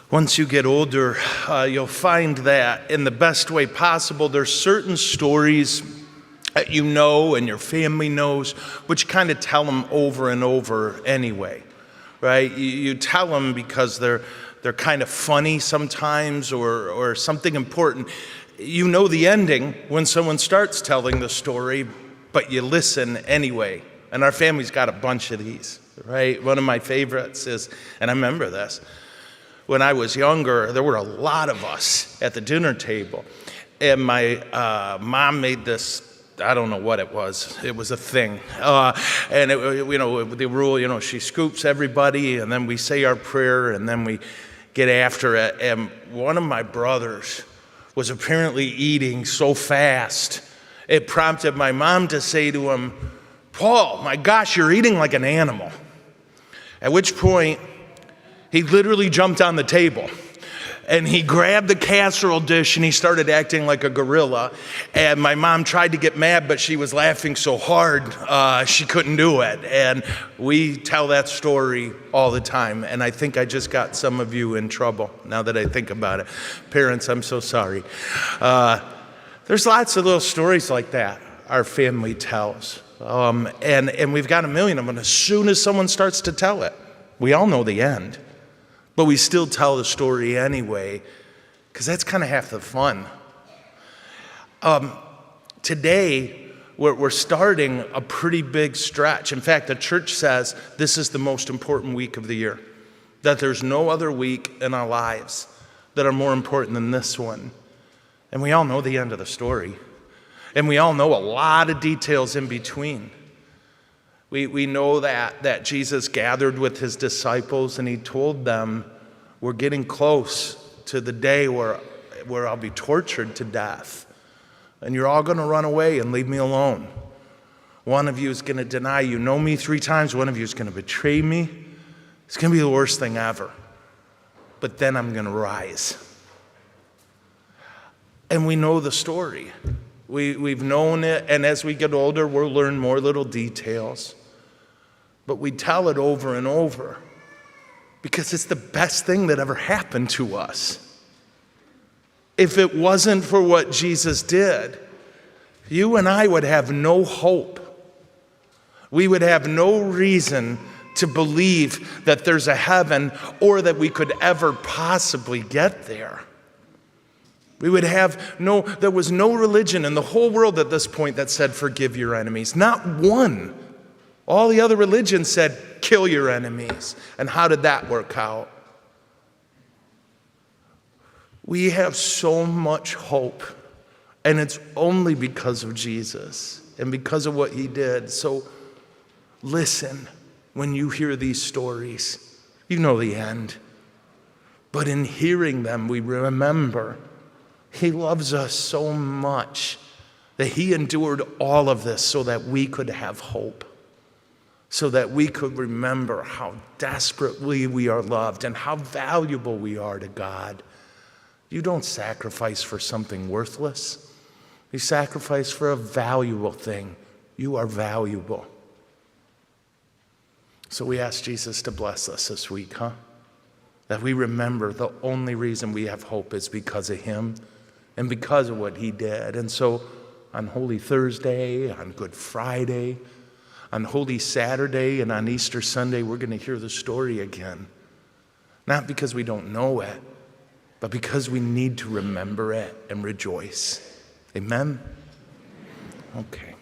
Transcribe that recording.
Once you get older, you'll find that in the best way possible, there's certain stories that you know and your family knows, but you kind of tell them over and over anyway, right? You tell them because they're kind of funny sometimes or something important. You know the ending when someone starts telling the story, but you listen anyway. And our family's got a bunch of these, right? One of my favorites is, and I remember this, when I was younger, there were a lot of us at the dinner table. And my mom made this, I don't know what it was. It was a thing. And the rule, she scoops everybody, and then we say our prayer, and then we get after it. And one of my brothers was apparently eating so fast, it prompted my mom to say to him, "Paul, my gosh, you're eating like an animal." At which point, he literally jumped on the table and he grabbed the casserole dish and he started acting like a gorilla. And my mom tried to get mad, but she was laughing so hard she couldn't do it. And we tell that story all the time. And I think I just got some of you in trouble now that I think about it. Parents, I'm so sorry. There's lots of little stories like that our family tells. And we've got a million of them. And as soon as someone starts to tell it, we all know the end. But we still tell the story anyway, because that's kind of half the fun. Today, we're starting a pretty big stretch. In fact, the church says this is the most important week of the year, that there's no other week in our lives that are more important than this one. And we all know the end of the story. And we all know a lot of details in between. We know that Jesus gathered with his disciples and he told them, we're getting close to the day where I'll be tortured to death. And you're all going to run away and leave me alone. One of you is going to deny you know me 3 times. One of you is going to betray me. It's going to be the worst thing ever. But then I'm going to rise. And we know the story. We've known it, and as we get older, we'll learn more little details. But we tell it over and over because it's the best thing that ever happened to us. If it wasn't for what Jesus did, you and I would have no hope. We would have no reason to believe that there's a heaven or that we could ever possibly get there. We would have there was no religion in the whole world at this point that said, forgive your enemies. Not one. All the other religions said, kill your enemies. And how did that work out? We have so much hope, and it's only because of Jesus and because of what he did. So listen when you hear these stories. You know the end. But in hearing them, we remember he loves us so much that he endured all of this so that we could have hope, so that we could remember how desperately we are loved and how valuable we are to God. You don't sacrifice for something worthless. You sacrifice for a valuable thing. You are valuable. So we ask Jesus to bless us this week, that we remember the only reason we have hope is because of him and because of what he did. And so on Holy Thursday, on Good Friday, on Holy Saturday, and on Easter Sunday, we're going to hear the story again. Not because we don't know it, but because we need to remember it and rejoice. Amen? Okay.